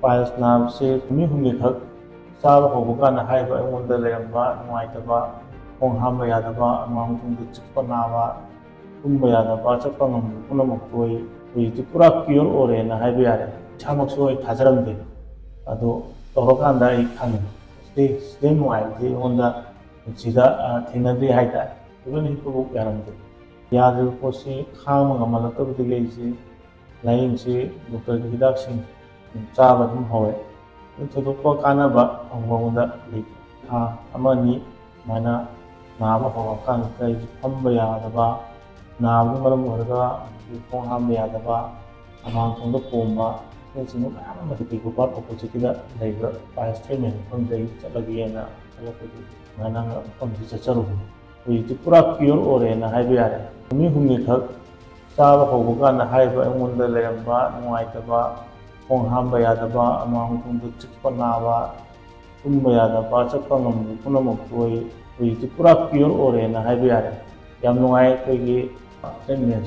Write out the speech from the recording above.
piles नाबसे नुमित हुमनी खक चाबा हौबा काना हाइबा अइंगोंदा लेरंबा नुंगाइतबा खोंग हांबा यादबा among तुंगदा चिक्पा नाबा तुंबा यादबा चटपा ngamdu पुनमक होइति पुरा cure ओरेना हाइबा यारे इसामक्सु अइ थाजरमदे अदो तौरकांदा अइ खांगे सिदे नुंगाइबदि अइंगोंदा सिदा थेंनद्रि हाइतारे इवन हिपबुक यारमदे यादब पोसी खांग ngamalaktबदि अइसे लाइंगसे डॉक्टर की हिदाकसिंग चाबा दुम हौवे थोदोक्पा कानाबा अंगोंदा था अमनी माना नाबा हौरकांदा अइसे फंबा यादबा नाबदु मरम ओइरगा खोंग हांबा यादबा अमांग तुंगदा पोंबा सिंगसिंग मयाम अमदि पिगुपा ऑपोजिटदा लेबा पाइल्स ट्रीटमेंट फंदै चलगेना चलपदि माना फंदि चचरुबे होइति पुरा क्योर ओरेना हाइबा यारे नुमित हुमनी खक चाबा हौबा काना हाइबा अइंगोंदा लेरंबा नुंगाइतबा खोंग हांबा यादबा अमांग तुंगदा चिक्पा नाबा तुंबा यादबा चटपा ngamdu पुनमक होइति पुरा क्योर ओरेना हाइबा यारे याम नुंगाइ अखोइगी ट्रीटमेंट